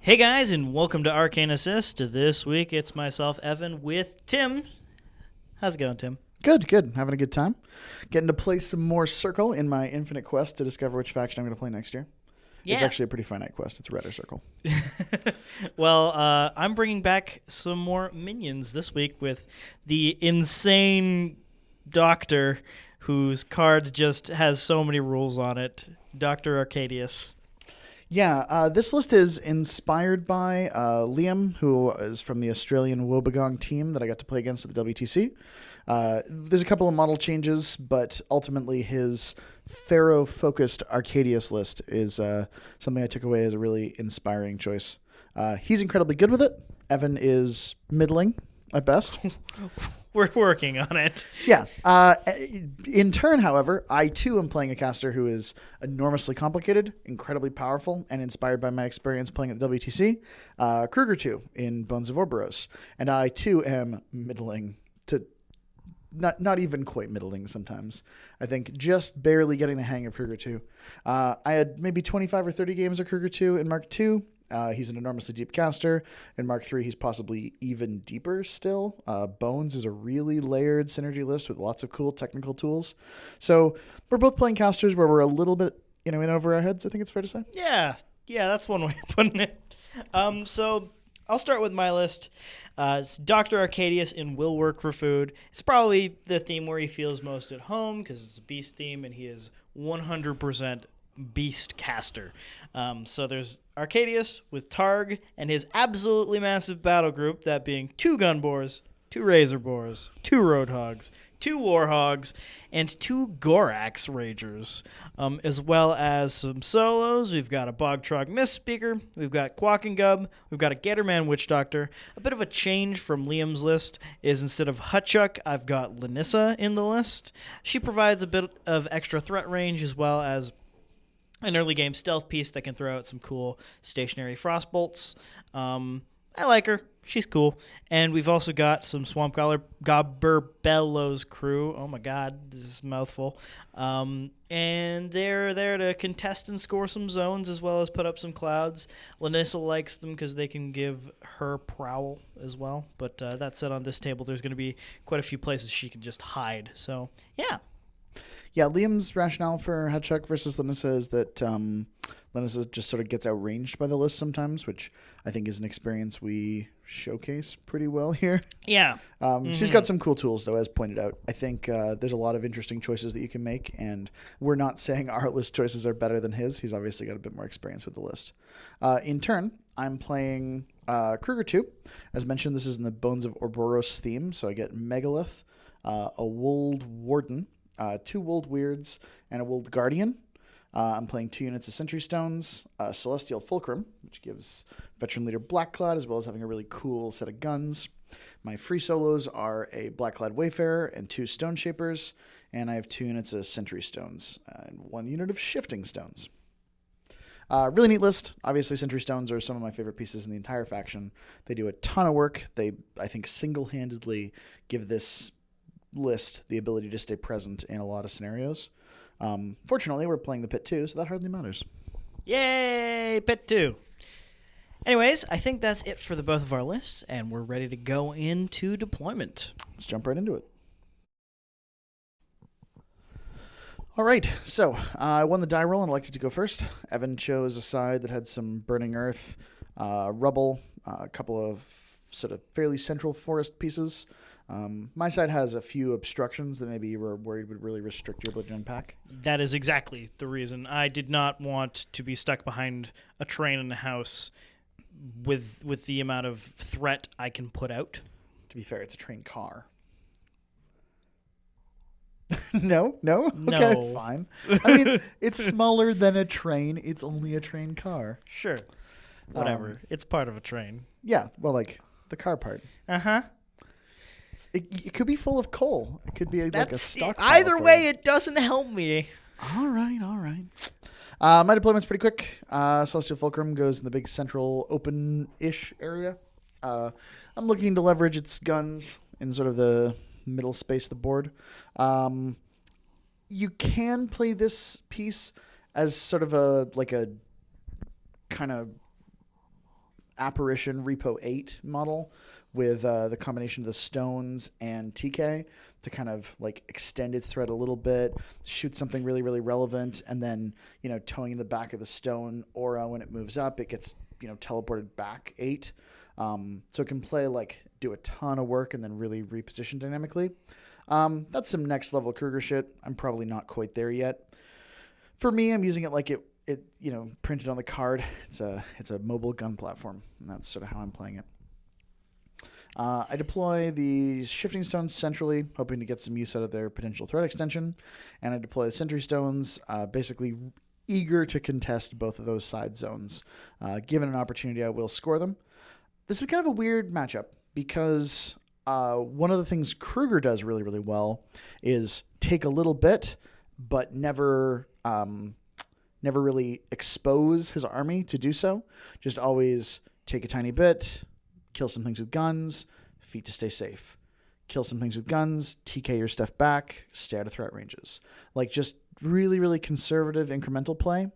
Hey guys, and welcome to Arcane Assist. This week it's myself, Evan, with Tim. How's it going, Tim? Good. Having a good time. Getting to play some more Circle in my infinite quest to discover which faction I'm going to play next year. Yeah. It's actually a pretty finite quest. It's Red or Circle. Well, I'm bringing back some more minions this week with the insane doctor whose card just has so many rules on it, Dr. Arcadius. Yeah, this list is inspired by Liam, who is from the Australian Woebegong team that I got to play against at the WTC. There's a couple of model changes, but ultimately his Pharaoh-focused Arcadius list is something I took away as a really inspiring choice. He's incredibly good with it. Evan is middling at best. We're working on it. Yeah. In turn, however, I too am playing a caster who is enormously complicated, incredibly powerful, and inspired by my experience playing at the WTC, Krueger2 in Bones of Orboros. And I too am middling to not even quite middling sometimes. I think just barely getting the hang of Krueger2. I had maybe 25 or 30 games of Krueger2 in Mark II. He's an enormously deep caster. In Mark III, he's possibly even deeper still. Bones is a really layered synergy list with lots of cool technical tools. So we're both playing casters where we're a little bit, in over our heads, I think it's fair to say. Yeah, that's one way of putting it. So I'll start with my list. It's Dr. Arcadius in Will Work for Food. It's probably the theme where he feels most at home because it's a beast theme and he is 100% beast caster. So there's Arcadius with Targ and his absolutely massive battle group, that being 2 gun boars, 2 razor boars, 2 roadhogs, 2 warhogs, and 2 Gorax Ragers, as well as some solos. We've got a Bog Trog Mist Speaker, we've got Kwaak and Gub, we've got a Gatorman Witch Doctor. A bit of a change from Liam's list is instead of Hutchuk, I've got Lanyssa in the list. She provides a bit of extra threat range as well as an early game stealth piece that can throw out some cool stationary frost bolts. I like her. She's cool. And we've also got some Swamp Gobber Bellows crew. Oh my god, this is a mouthful. And they're there to contest and score some zones as well as put up some clouds. Lanyssa likes them because they can give her prowl as well. But that said, on this table, there's going to be quite a few places she can just hide. So, yeah. Yeah, Liam's rationale for Hutchuk versus Lanyssa is that Lanyssa just sort of gets outranged by the list sometimes, which I think is an experience we showcase pretty well here. Yeah. She's got some cool tools, though, as pointed out. I think there's a lot of interesting choices that you can make, and we're not saying our list choices are better than his. He's obviously got a bit more experience with the list. In turn, I'm playing Krueger2. As mentioned, this is in the Bones of Orboros theme, so I get Megalith, a Woldwarden, 2 Woldwyrds, and a Wold Guardian. I'm playing 2 units of Sentry Stones, Celestial Fulcrum, which gives Veteran Leader Blackclad, as well as having a really cool set of guns. My free solos are a Blackclad Wayfarer and 2 Stone Shapers, and I have 2 units of Sentry Stones and 1 unit of Shifting Stones. Really neat list. Obviously, Sentry Stones are some of my favorite pieces in the entire faction. They do a ton of work. They, I think, single-handedly give this list the ability to stay present in a lot of scenarios. Fortunately, we're playing the Pit 2, so that hardly matters. Yay, Pit 2. Anyways, I think that's it for the both of our lists, and we're ready to go into deployment. Let's jump right into it. All right, so I won the die roll and elected to go first. Evan chose a side that had some burning earth, rubble, a couple of sort of fairly central forest pieces. My side has a few obstructions that maybe you were worried would really restrict your ability to unpack. That is exactly the reason. I did not want to be stuck behind a train in a house with the amount of threat I can put out. To be fair, it's a train car. No? Okay, fine. I mean, it's smaller than a train. It's only a train car. Sure. Whatever. It's part of a train. Yeah, well, like the car part. Uh-huh. It could be full of coal. It could be like a stock. Either way, it doesn't help me. All right. My deployment's pretty quick. Celestial Fulcrum goes in the big central open-ish area. I'm looking to leverage its guns in sort of the middle space of the board. You can play this piece as sort of a kind of Apparition Repo 8 model with the combination of the stones and TK to kind of like extend its threat a little bit, shoot something really, really relevant, and then, towing in the back of the stone aura when it moves up, it gets, teleported back 8. So it can play do a ton of work and then really reposition dynamically. That's some next level Krueger shit. I'm probably not quite there yet. For me, I'm using it like it printed on the card. It's a mobile gun platform, and that's sort of how I'm playing it. I deploy the Shifting Stones centrally, hoping to get some use out of their potential threat extension, and I deploy the Sentry Stones, basically eager to contest both of those side zones. Given an opportunity, I will score them. This is kind of a weird matchup because one of the things Krueger does really, really well is take a little bit, but never really expose his army to do so. Just always take a tiny bit, kill some things with guns, feet to stay safe. Kill some things with guns, TK your stuff back, stay out of threat ranges. Just really, really conservative incremental play.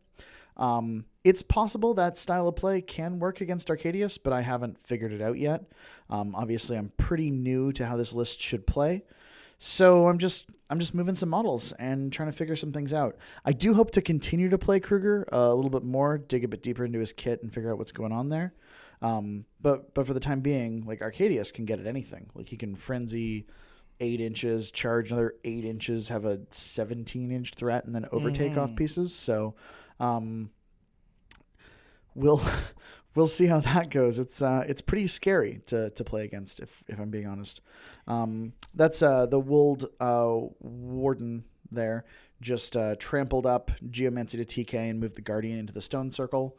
It's possible that style of play can work against Arcadius, but I haven't figured it out yet. Obviously, I'm pretty new to how this list should play. So I'm just moving some models and trying to figure some things out. I do hope to continue to play Krueger a little bit more, dig a bit deeper into his kit and figure out what's going on there. But for the time being, Arcadius can get at anything. He can frenzy 8 inches, charge another 8 inches, have a 17-inch threat, and then overtake off pieces. So we'll see how that goes. It's pretty scary to play against, if I'm being honest. That's the Woldwarden there. Just trampled up Geomancy to TK and moved the Guardian into the stone circle.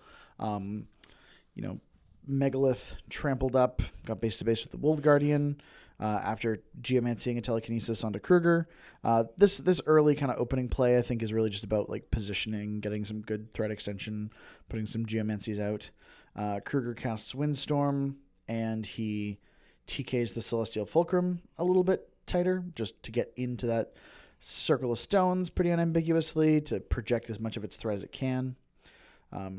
Megalith trampled up, got base to base with the Wold Guardian after Geomancying a telekinesis onto Krueger. This early kind of opening play, I think, is really just about positioning, getting some good threat extension, putting some Geomancies out. Krueger casts Windstorm, and he TKs the Celestial Fulcrum a little bit tighter, just to get into that circle of stones pretty unambiguously, to project as much of its threat as it can.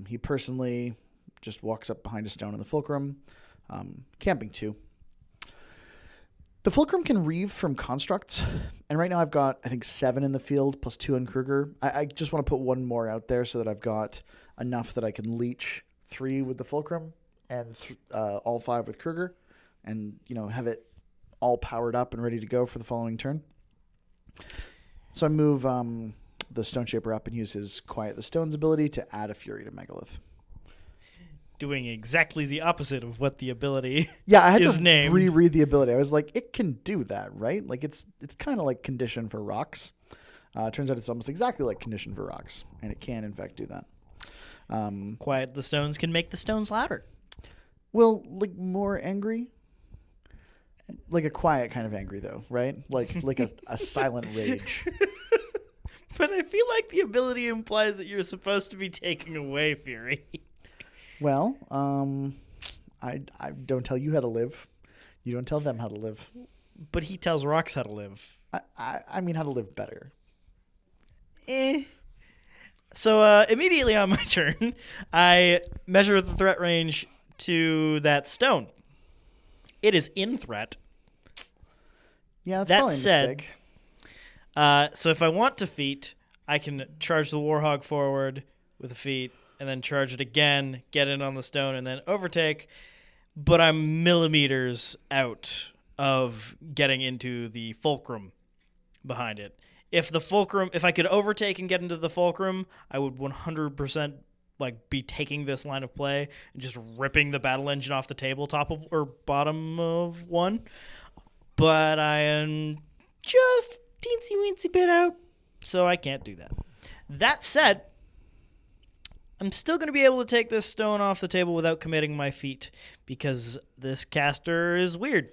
He personally just walks up behind a stone in the Fulcrum, camping 2. The Fulcrum can reave from constructs, and right now I've got, I think, 7 in the field, plus 2 in Krueger. I just want to put 1 more out there so that I've got enough that I can leech 3 with the Fulcrum and all 5 with Krueger, and, have it all powered up and ready to go for the following turn. So I move the Stone Shaper up and use his Quiet the Stones ability to add a Fury to Megalith. Doing exactly the opposite of what the ability I had is to named. reread the ability. I was like, it can do that, right? It's kind of like Condition for Rocks. Turns out it's almost exactly like Condition for Rocks, and it can, in fact, do that. Quiet the Stones can make the stones louder. Well, more angry? Like a quiet kind of angry, though, right? Like a silent rage. But I feel like the ability implies that you're supposed to be taking away Fury. Well, I don't tell you how to live. You don't tell them how to live. But he tells rocks how to live. I mean how to live better. So immediately on my turn, I measure the threat range to that stone. It is in threat. Yeah, that's probably a mistake. So if I want to feat, I can charge the Warhog forward with a feat, and then charge it again, get it on the stone, and then overtake. But I'm millimeters out of getting into the fulcrum behind it. If I could overtake and get into the fulcrum, I would 100% be taking this line of play and just ripping the battle engine off the table, top of or bottom of 1. But I am just teensy weensy bit out, so I can't do that. That said, I'm still going to be able to take this stone off the table without committing my feat, because this caster is weird.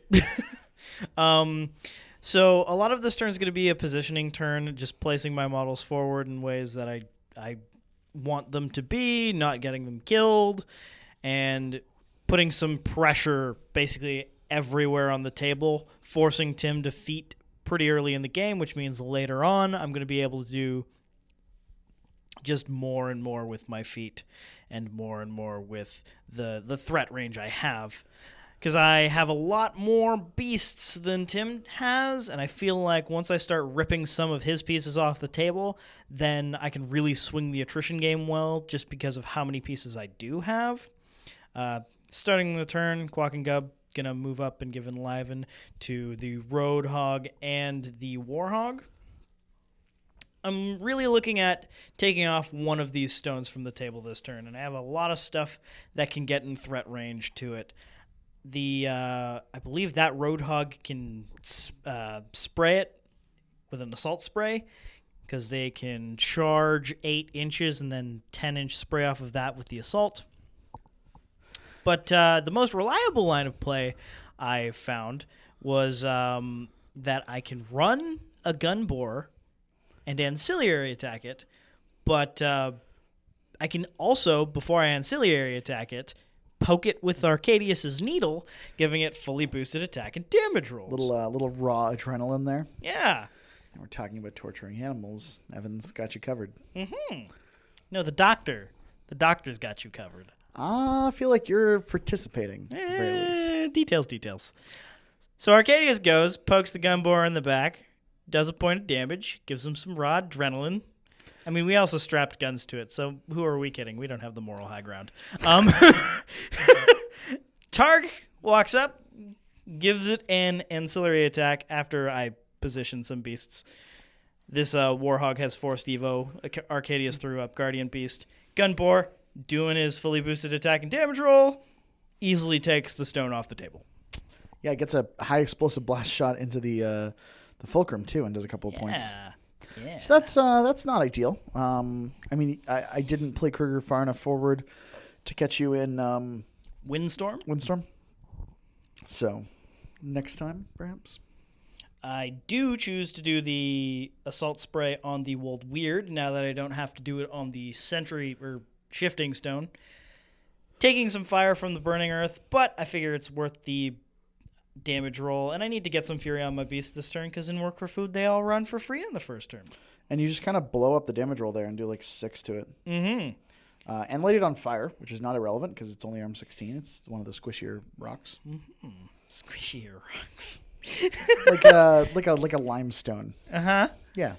So a lot of this turn is going to be a positioning turn, just placing my models forward in ways that I want them to be, not getting them killed, and putting some pressure basically everywhere on the table, forcing Tim to feat pretty early in the game, which means later on I'm going to be able to do just more and more with my feet. and more with the threat range I have. Because I have a lot more beasts than Tim has, and I feel like once I start ripping some of his pieces off the table, then I can really swing the attrition game well, just because of how many pieces I do have. Starting the turn, Kwaak and Gub going to move up and give Enliven to the Roadhog and the Warhog. I'm really looking at taking off one of these stones from the table this turn, and I have a lot of stuff that can get in threat range to it. I believe that Roadhog can spray it with an assault spray, because they can charge 8 inches and then 10-inch spray off of that with the assault. But the most reliable line of play I found was that I can run a gun boar and ancillary attack it, but I can also, before I ancillary attack it, poke it with Arcadius's needle, giving it fully boosted attack and damage rolls. Little raw adrenaline there. Yeah. And we're talking about torturing animals. Evan's got you covered. Mm-hmm. No, the doctor. The doctor's got you covered. I feel like you're participating, at the very least. Details. So Arcadius goes, pokes the gun boar in the back, does a point of damage, gives him some raw adrenaline. I mean, we also strapped guns to it, so who are we kidding? We don't have the moral high ground. Targ walks up, gives it an ancillary attack after I position some beasts. This Warhog has forced Evo. Arcadius threw up Guardian Beast. Gun boar, doing his fully boosted attack and damage roll, easily takes the stone off the table. Yeah, it gets a high explosive blast shot into the fulcrum too, and does a couple of points. Yeah. So that's not ideal. I mean, I didn't play Krueger far enough forward to catch you in Windstorm. So next time, perhaps. I do choose to do the assault spray on the Woldwyrd now that I don't have to do it on the sentry or shifting stone. Taking some fire from the burning earth, but I figure it's worth the damage roll, and I need to get some fury on my beast this turn because in Work for Food they all run for free in the first turn. And you just kind of blow up the damage roll there and do like 6 to it. Mm-hmm. And light it on fire, which is not irrelevant because it's only arm 16. It's one of the squishier rocks. Mm-hmm. Squishier rocks. like a limestone. Uh-huh. Yeah.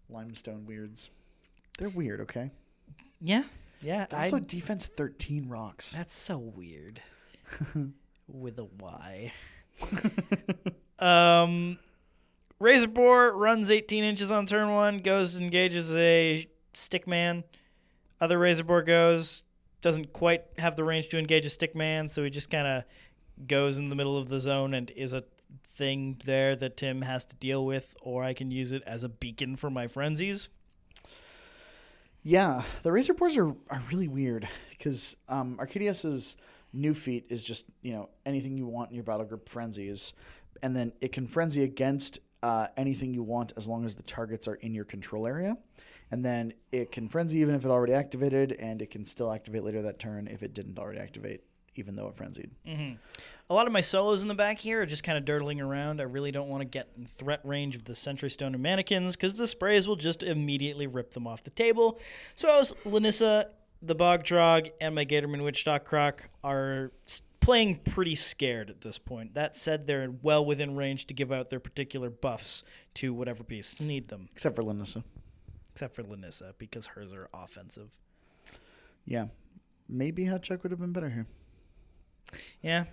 Limestone weirds. They're weird, okay? Yeah. Also defense 13 rocks. That's so weird. With a Y. Razor Boar runs 18 inches on turn 1, goes and engages a stickman. Other Razor Boar goes, doesn't quite have the range to engage a stickman, so he just kind of goes in the middle of the zone and is a thing there that Tim has to deal with, or I can use it as a beacon for my frenzies. Yeah, the Razor Boars are really weird because Arcadius's new feat is just, anything you want in your Battlegroup frenzies, and then it can frenzy against anything you want as long as the targets are in your control area. And then it can frenzy even if it already activated, and it can still activate later that turn if it didn't already activate, even though it frenzied. Mm-hmm. A lot of my solos in the back here are just kind of dirtling around. I really don't want to get in threat range of the Sentry Stone and Mannequins because the sprays will just immediately rip them off the table. So Lanyssa, the Bog Trog, and my Gatorman Witchstock Croak are playing pretty scared at this point. That said, they're well within range to give out their particular buffs to whatever piece need them. Except for Lanyssa. Except for Lanyssa, because hers are offensive. Yeah. Maybe Hatchuk would have been better here. Yeah.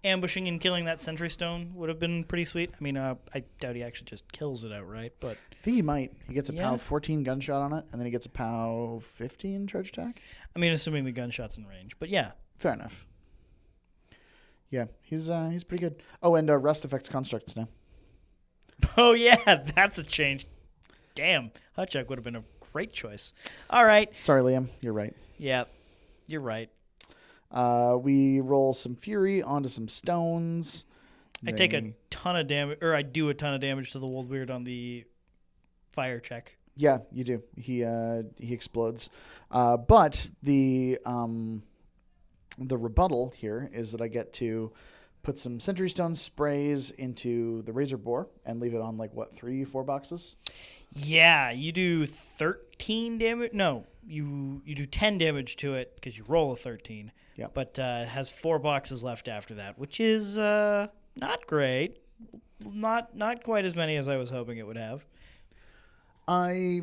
Ambushing and killing that Sentry Stone would have been pretty sweet. I mean, I doubt he actually just kills it outright, but... I think he might. He gets a POW 14 gunshot on it, and then he gets a POW 15 charge attack. I mean, assuming the gunshot's in range, but yeah. Fair enough. Yeah, he's pretty good. Oh, and Rust affects constructs now. Oh, yeah, that's a change. Damn, Hutchuk would have been a great choice. All right. Sorry, Liam. You're right. Yeah, you're right. We roll some fury onto some stones. I take a ton of damage, or I do a ton of damage to the Woldwyrd on the fire check. Yeah, you do. He explodes. But the rebuttal here is that I get to put some Sentry Stone sprays into the Razor Boar and leave it on 3-4 boxes? Yeah, you do 13 damage. No, you do 10 damage to it because you roll a 13. Yeah. But has 4 boxes left after that, which is not great. Not quite as many as I was hoping it would have. I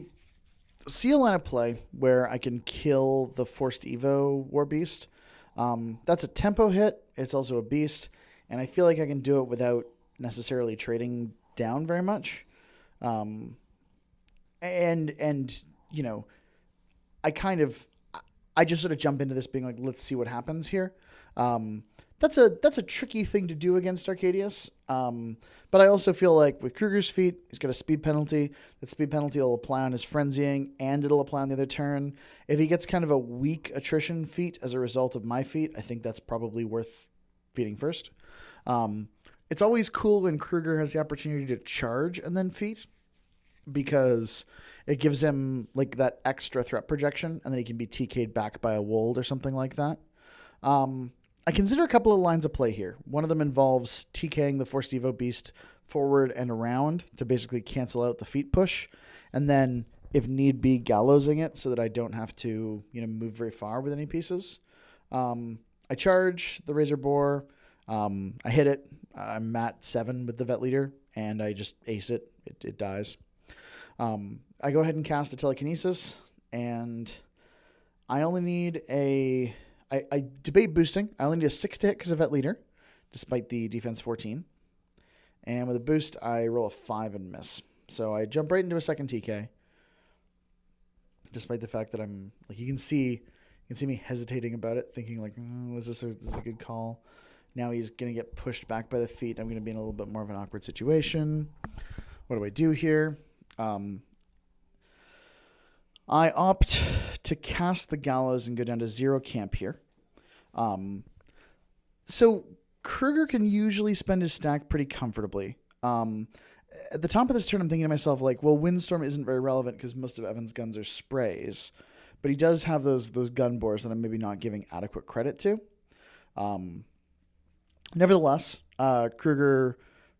see a line of play where I can kill the Forced Evo War Beast. That's a tempo hit. It's also a beast, and I feel like I can do it without necessarily trading down very much. And you know, I just sort of jump into this being like, let's see what happens here. That's a tricky thing to do against Arcadius. But I also feel like with Krueger's feat, he's got a speed penalty. That speed penalty will apply on his frenzying, and it'll apply on the other turn. If he gets kind of a weak attrition feat as a result of my feat, I think that's probably worth feeding first. It's always cool when Krueger has the opportunity to charge and then feat, because it gives him like that extra threat projection, and then he can be TK'd back by a Wold or something like that. I consider a couple of lines of play here. One of them involves TKing the Forced Evo Beast forward and around to basically cancel out the feet push, and then, if need be, gallowsing it so that I don't have to move very far with any pieces. I charge the Razor Boar. I hit it. I'm at 7 with the Vet Leader, and I just ace it. It dies. I go ahead and cast a Telekinesis, and I only need a... I debate boosting. I only need a 6 to hit because of Vet Leader, despite the defense 14. And with a boost, I roll a 5 and miss. So I jump right into a second TK, despite the fact that I'm like, you can see me hesitating about it, thinking like, was this a good call? Now he's going to get pushed back by the feet. I'm going to be in a little bit more of an awkward situation. What do I do here? I opt to cast the Gallows and go down to 0 camp here. So Krueger can usually spend his stack pretty comfortably. At the top of this turn, I'm thinking to myself, like, well, Windstorm isn't very relevant because most of Evan's guns are sprays. But he does have those gun bores that I'm maybe not giving adequate credit to. Nevertheless, Krueger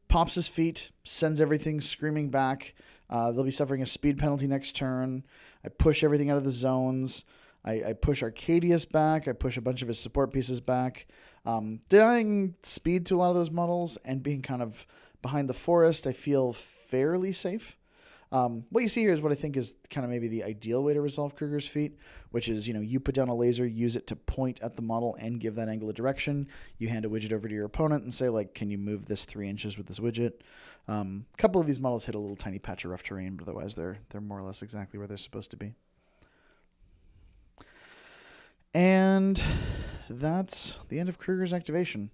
pops his feet, sends everything screaming back. They'll be suffering a speed penalty next turn. I push everything out of the zones. I push Arcadius back. I push a bunch of his support pieces back. Denying speed to a lot of those models and being kind of behind the forest, I feel fairly safe. What you see here is what I think is kind of maybe the ideal way to resolve Krueger's feat, which is, you put down a laser, use it to point at the model and give that angle of direction. You hand a widget over to your opponent and say, like, can you move this 3 inches with this widget? A couple of these models hit a little tiny patch of rough terrain, but otherwise they're more or less exactly where they're supposed to be. And that's the end of Krueger's activation.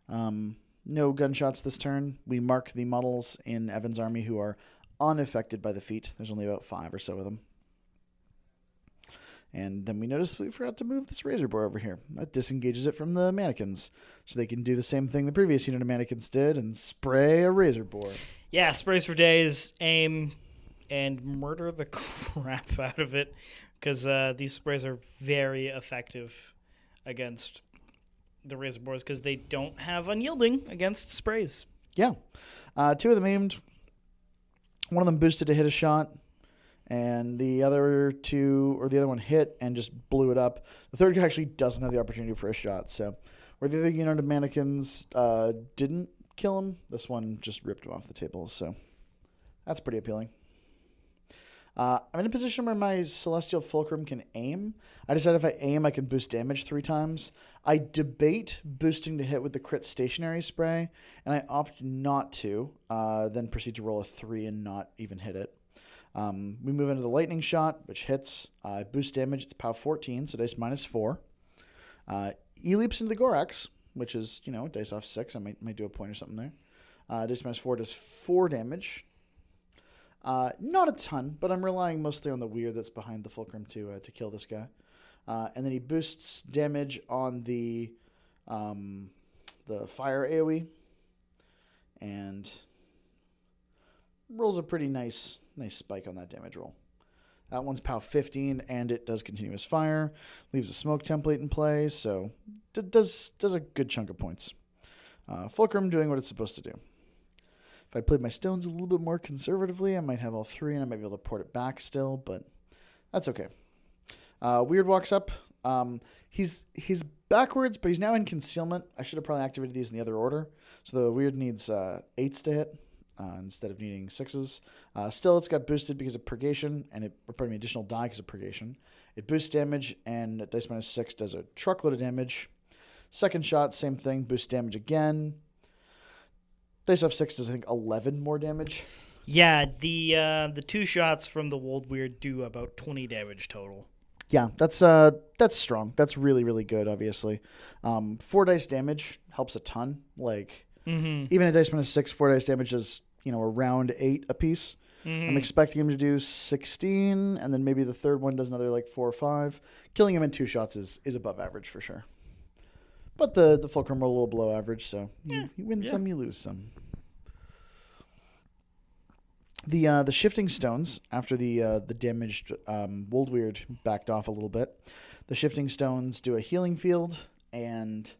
No gunshots this turn. We mark the models in Evan's army who are unaffected by the feat. There's only about 5 or so of them. And then we notice we forgot to move this Razor Boar over here. That disengages it from the mannequins, so they can do the same thing the previous unit of mannequins did and spray a Razor Boar. Yeah, sprays for days, aim, and murder the crap out of it, because these sprays are very effective against the Razor Boars because they don't have unyielding against sprays. Yeah. 2 of them aimed. One of them boosted to hit a shot, and the other one hit and just blew it up. The third guy actually doesn't have the opportunity for a shot, so where the other unit of mannequins didn't kill him, this one just ripped him off the table, so that's pretty appealing. I'm in a position where my Celestial Fulcrum can aim. I decided if I aim, I can boost damage 3 times. I debate boosting to hit with the crit stationary spray, and I opt not to, then proceed to roll a 3 and not even hit it. We move into the lightning shot, which hits. Boost damage, it's POW 14, so dice -4. E leaps into the Gorax, which is, dice off 6. I might do a point or something there. Dice -4 does 4 damage. Not a ton, but I'm relying mostly on the weird that's behind the fulcrum to kill this guy. And then he boosts damage on the fire AoE and rolls a pretty nice spike on that damage roll. That one's POW 15, and it does continuous fire, leaves a smoke template in play, so it does a good chunk of points. Fulcrum doing what it's supposed to do. If I played my stones a little bit more conservatively, I might have all 3, and I might be able to port it back still, but that's okay. Weird walks up. He's backwards, but he's now in concealment. I should have probably activated these in the other order. So the Weird needs 8s to hit instead of needing 6s. Still, it's got boosted because of purgation, and additional die because of purgation. It boosts damage, and at dice minus 6 does a truckload of damage. Second shot, same thing, boosts damage again. Dice off 6 does, I think, 11 more damage. Yeah, the 2 shots from the Woldwyrd do about 20 damage total. Yeah, that's strong. That's really, really good, obviously. 4 dice damage helps a ton. Like, even at dice minus 6, 4 dice damage is, around 8 apiece. I'm expecting him to do 16, and then maybe the third one does another, 4 or 5. Killing him in 2 shots is above average for sure. But the Fulcrum are a little below average, so you win some, you lose some. The shifting stones, after the damaged Woldwyrd backed off a little bit, the shifting stones do a healing field, and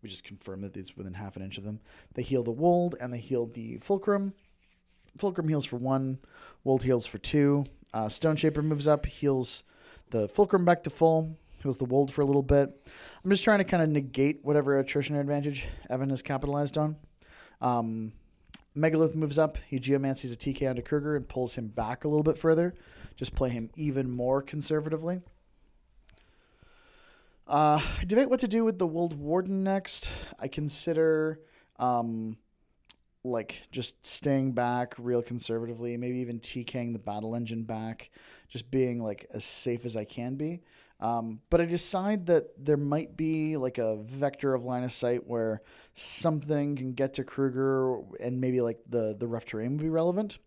we just confirm that it's within half an inch of them. They heal the Wold, and they heal the Fulcrum. Fulcrum heals for 1, Wold heals for 2. Stone Shaper moves up, heals the Fulcrum back to full, heals the Wold for a little bit. I'm just trying to kind of negate whatever attrition advantage Evan has capitalized on. Megalith moves up. He geomancies a TK onto Krueger and pulls him back a little bit further. Just play him even more conservatively. I debate what to do with the Woldwarden next. I consider just staying back real conservatively, maybe even TKing the battle engine back, just being as safe as I can be. But I decide that there might be a vector of line of sight where something can get to Krueger and maybe the rough terrain would be relevant.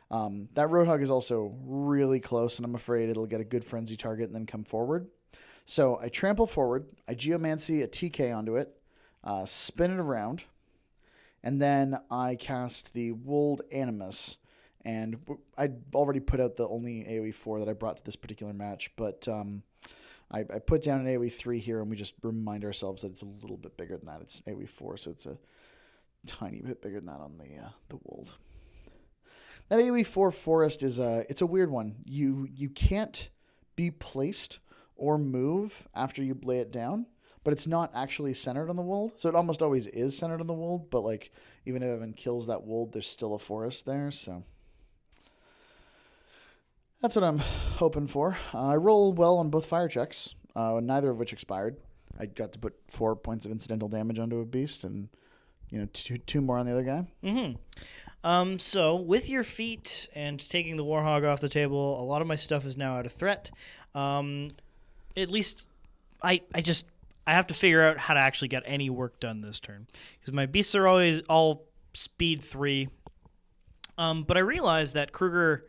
That Roadhog is also really close, and I'm afraid it'll get a good frenzy target and then come forward. So I trample forward, I geomancy a TK onto it, spin it around, and then I cast the Wold Animus. And I'd already put out the only AoE 4 that I brought to this particular match, but I put down an AoE 3 here, and we just remind ourselves that it's a little bit bigger than that. It's AoE 4, so it's a tiny bit bigger than that on the Wold. That AoE 4 Forest it's a weird one. You can't be placed or move after you lay it down, but it's not actually centered on the Wold. So it almost always is centered on the Wold, but even if Evan kills that Wold, there's still a forest there, so that's what I'm hoping for. I rolled well on both fire checks, neither of which expired. I got to put 4 points of incidental damage onto a beast, and two more on the other guy. So with your feat and taking the Warhog off the table, a lot of my stuff is now out of threat. At least I have to figure out how to actually get any work done this turn, because my beasts are always all speed 3. But I realized that Krueger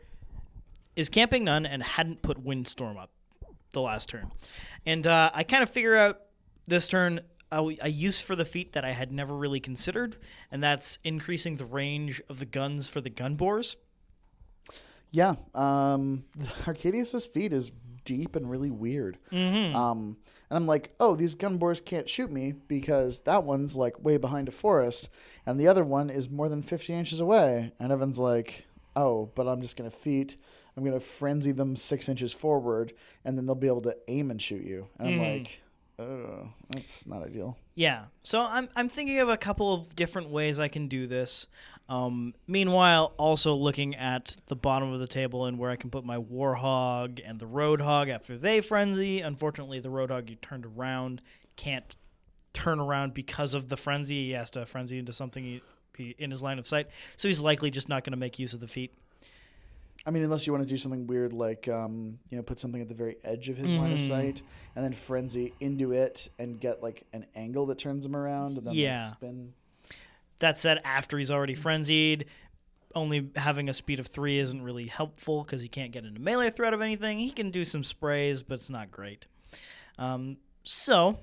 is camping none and hadn't put Windstorm up the last turn. And I kind of figure out this turn a use for the feat that I had never really considered, and that's increasing the range of the guns for the gun bores. Yeah, Arcadius' feat is deep and really weird. And I'm like, oh, these gun bores can't shoot me because that one's way behind a forest, and the other one is more than 50 inches away. And Evan's like, oh, but I'm just going to feat. I'm going to frenzy them 6 inches forward, and then they'll be able to aim and shoot you. And I'm like, oh, that's not ideal. Yeah. So I'm thinking of a couple of different ways I can do this. Meanwhile, also looking at the bottom of the table and where I can put my Warhog and the Roadhog after they frenzy. Unfortunately, the Roadhog you turned around can't turn around because of the frenzy. He has to frenzy into something in his line of sight. So he's likely just not going to make use of the feat. I mean, unless you want to do something weird put something at the very edge of his line of sight and then frenzy into it and get an angle that turns him around and then spin. That said, after he's already frenzied, only having a speed of 3 isn't really helpful because he can't get into melee threat of anything. He can do some sprays, but it's not great. So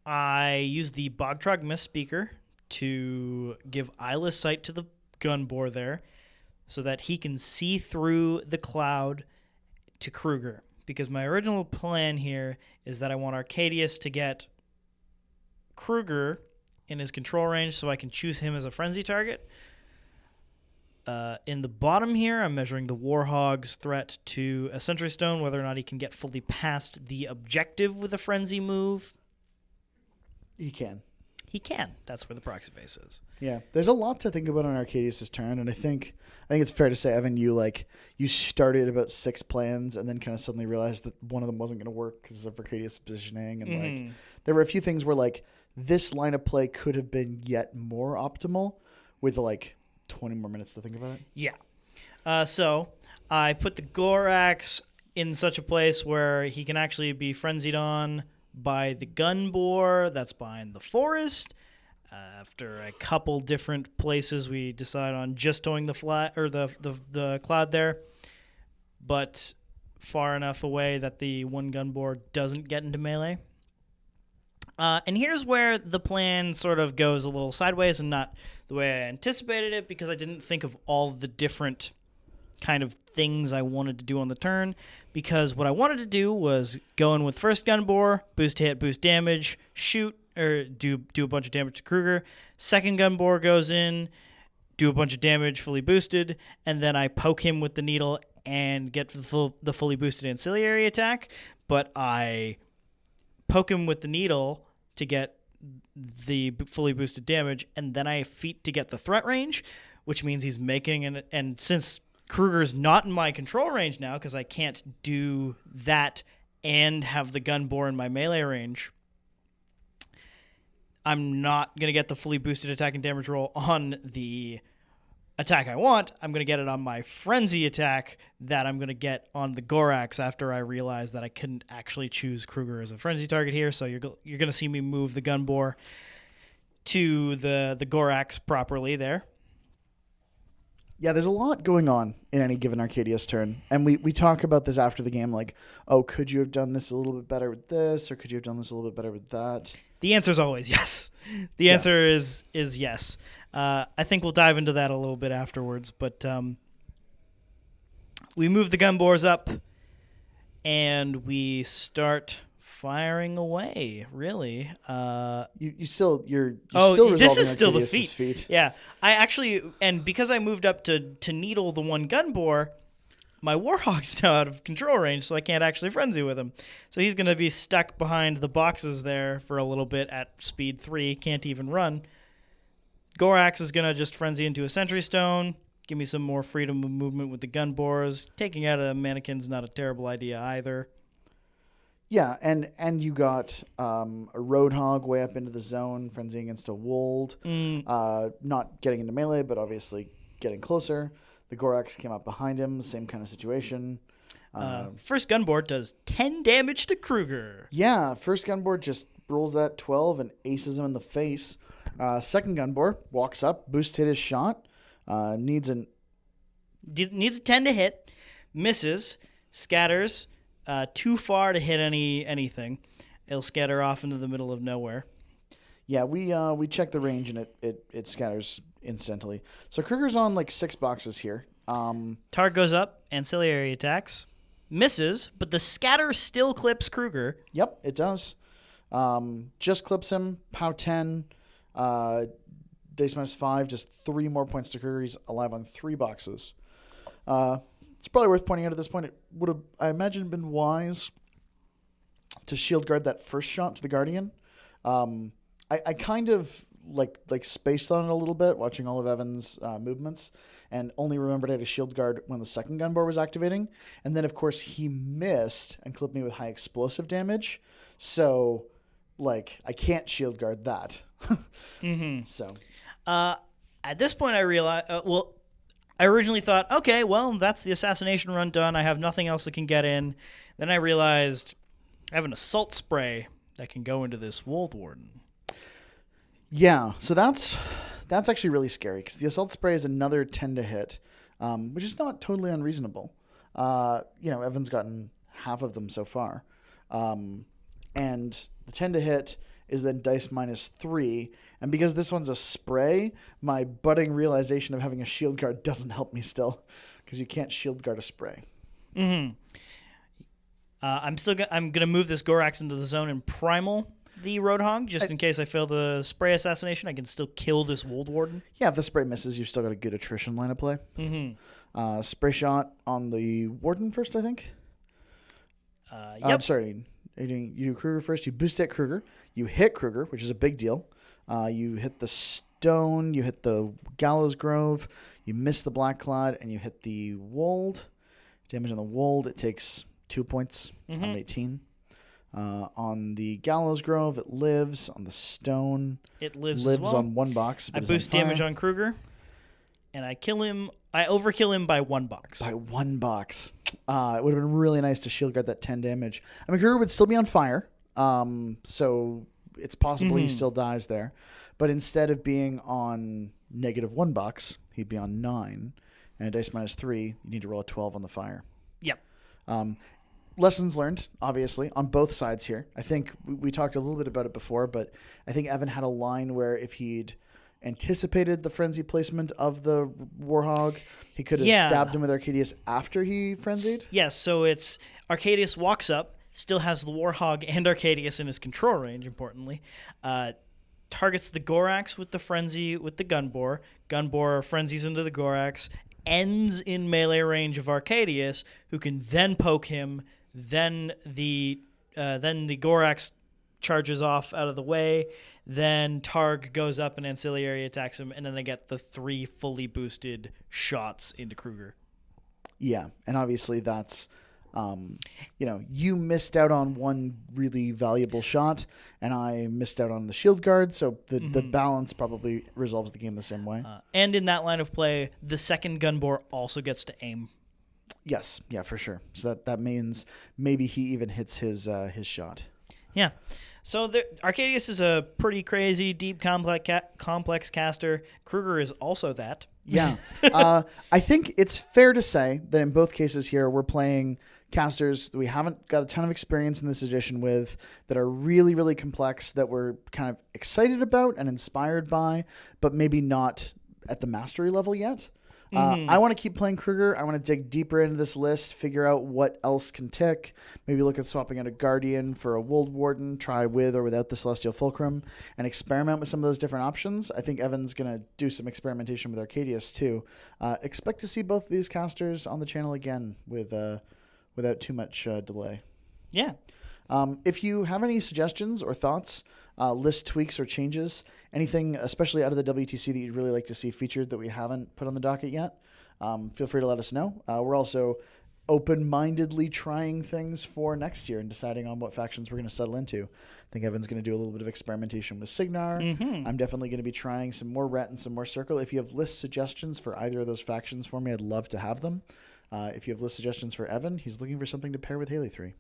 I use the Bogtrog Mist-Speaker to give eyeless sight to the gun bore there, so that he can see through the cloud to Krueger. Because my original plan here is that I want Arcadius to get Krueger in his control range so I can choose him as a frenzy target. In the bottom here, I'm measuring the Warhog's threat to a Sentry Stone, whether or not he can get fully past the objective with a Frenzy move. He can. He can. That's where the proxy base is. Yeah, there's a lot to think about on Arcadius' turn, and I think it's fair to say, Evan, you started about 6 plans and then kind of suddenly realized that one of them wasn't going to work because of Arcadius' positioning, and like there were a few things where like this line of play could have been yet more optimal with like 20 more minutes to think about it. Yeah. So I put the Gorax in such a place where he can actually be frenzied on by the gun boar that's behind the forest. After a couple different places, we decide on just towing the the cloud there, but far enough away that the one gun boar doesn't get into melee. And here's where the plan sort of goes a little sideways and not the way I anticipated it, because I didn't think of all the different kind of things I wanted to do on the turn, because what I wanted to do was go in with first gun boar, boost hit, boost damage, shoot, or do a bunch of damage to Krueger. Second gun boar goes in, do a bunch of damage, fully boosted, and then I poke him with the needle and get the fully boosted ancillary attack, but I poke him with the needle to get the fully boosted damage, and then I feat to get the threat range, which means he's making and since Krueger's not in my control range now because I can't do that and have the gun boar in my melee range, I'm not going to get the fully boosted attack and damage roll on the attack I want. I'm going to get it on my frenzy attack that I'm going to get on the Gorax after I realize that I couldn't actually choose Krueger as a frenzy target here. So you're going to see me move the gun boar to the Gorax properly there. Yeah, there's a lot going on in any given Arcadius turn. And we talk about this after the game, like, oh, could you have done this a little bit better with this, or could you have done this a little bit better with that? The answer is always yes. The answer is yes. I think we'll dive into that a little bit afterwards, but we move the gun bores up, and we start firing away, really. This is still the feat. Yeah, I actually, and because I moved up to needle the one gun bore, my Warhog's now out of control range, so I can't actually frenzy with him. So he's going to be stuck behind the boxes there for a little bit at speed 3, can't even run. Gorax is going to just frenzy into a Sentry Stone, give me some more freedom of movement with the gun bores. Taking out a mannequin's not a terrible idea either. Yeah, and you got a Roadhog way up into the zone, frenzying against a Wold. Not getting into melee, but obviously getting closer. The Gorax came up behind him, same kind of situation. First gunboard does 10 damage to Krueger. Yeah, first gunboard just rolls that 12 and aces him in the face. Second gunboard walks up, boost hit his shot, needs a 10 to hit, misses, scatters, too far to hit anything. It'll scatter off into the middle of nowhere. Yeah, we check the range and it scatters incidentally. So Krueger's on like 6 boxes here. Targ goes up, ancillary attacks, misses, but the scatter still clips Krueger. Yep, it does. Just clips him, POW 10, dice -5, just 3 more points to Krueger. He's alive on 3 boxes. It's probably worth pointing out at this point, it would have, I imagine, been wise to shield guard that first shot to the Guardian. I kind of like spaced on it a little bit, watching all of Evan's movements, and only remembered I had a shield guard when the second gun boar was activating. And then, of course, he missed and clipped me with high explosive damage. So, I can't shield guard that. So, at this point, I realized, I originally thought, okay, well, that's the assassination run done. I have nothing else that can get in. Then I realized I have an assault spray that can go into this Woldwarden. Yeah, so that's actually really scary because the assault spray is another 10 to hit, which is not totally unreasonable. Evan's gotten half of them so far. And the 10 to hit is then dice -3. And because this one's a spray, my budding realization of having a shield guard doesn't help me still because you can't shield guard a spray. I'm going to move this Gorax into the zone in primal the Roadhog just in case I fail the spray assassination. I can still kill this Woldwarden. Yeah, if the spray misses, you've still got a good attrition line of play. Mm-hmm. Spray shot on the Warden first, I think. Yep. Sorry. You do Krueger first. You boost at Krueger. You hit Krueger, which is a big deal. You hit the stone. You hit the Gallows Grove. You miss the Black Clod, and you hit the Wold. Damage on the Wold, it takes 2 points on 18. On the Gallows Grove, it lives. On the stone, it lives as well. On 1 box. I boost damage on Krueger, and I kill him. I overkill him by 1 box. By 1 box. It would have been really nice to shield guard that 10 damage. I mean, Krueger would still be on fire, so it's possible he still dies there. But instead of being on -1 box, he'd be on 9. And a dice -3, you need to roll a 12 on the fire. Yep. Lessons learned, obviously, on both sides here. I think we talked a little bit about it before, but I think Evan had a line where if he'd anticipated the frenzy placement of the Warhog, he could have stabbed him with Arcadius after he frenzied. Yes, so it's Arcadius walks up, still has the Warhog and Arcadius in his control range, importantly. Targets the Gorax with the frenzy with the Gunboar. Gunboar frenzies into the Gorax, ends in melee range of Arcadius, who can then poke him. Then the Gorax charges off out of the way. Then Targ goes up and ancillary attacks him, and then they get the 3 fully boosted shots into Krueger. Yeah, and obviously that's, you missed out on 1 really valuable shot, and I missed out on the shield guard, so the balance probably resolves the game the same way. And in that line of play, the second Gunboar also gets to aim. Yes, yeah, for sure. So that means maybe he even hits his shot. Yeah. So Arcadius is a pretty crazy, deep, complex caster. Krueger is also that. Yeah. I think it's fair to say that in both cases here, we're playing casters that we haven't got a ton of experience in this edition with, that are really, really complex, that we're kind of excited about and inspired by, but maybe not at the mastery level yet. I want to keep playing Krueger. I want to dig deeper into this list, figure out what else can tick. Maybe look at swapping out a Guardian for a Woldwarden, try with or without the Celestial Fulcrum, and experiment with some of those different options. I think Evan's going to do some experimentation with Arcadius too. Expect to see both of these casters on the channel again without too much delay. Yeah. If you have any suggestions or thoughts, list tweaks or changes, anything especially out of the WTC that you'd really like to see featured that we haven't put on the docket yet, feel free to let us know. We're also open-mindedly trying things for next year and deciding on what factions we're going to settle into. I think Evan's going to do a little bit of experimentation with Signar. I'm definitely going to be trying some more Ret and some more Circle. If you have list suggestions for either of those factions for me, I'd love to have them. If you have list suggestions for Evan, he's looking for something to pair with Haley 3.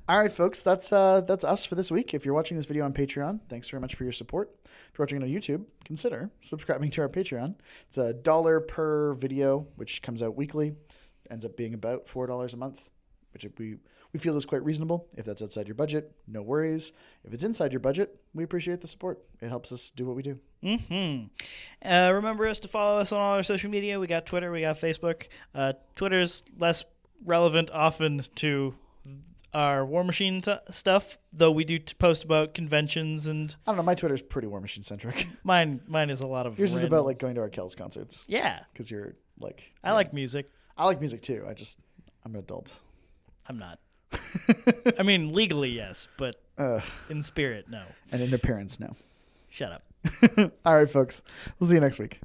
All right, folks, that's us for this week. If you're watching this video on Patreon, thanks very much for your support. If you're watching it on YouTube, consider subscribing to our Patreon. It's $1 per video, which comes out weekly. Ends up being about $4 a month, which we feel is quite reasonable. If that's outside your budget, no worries. If it's inside your budget, we appreciate the support. It helps us do what we do. Remember us to follow us on all our social media. We got Twitter, we got Facebook. Twitter's less relevant often to our War Machine stuff, though we do post about conventions and... I don't know, my Twitter's pretty War Machine centric. Mine is a lot of yours is about like going to Arkel's concerts. Yeah. Because you're like... I like music. I like music too. I'm an adult. I'm not. I mean, legally, yes, but in spirit, no. And in appearance, no. Shut up. All right, folks. We'll see you next week.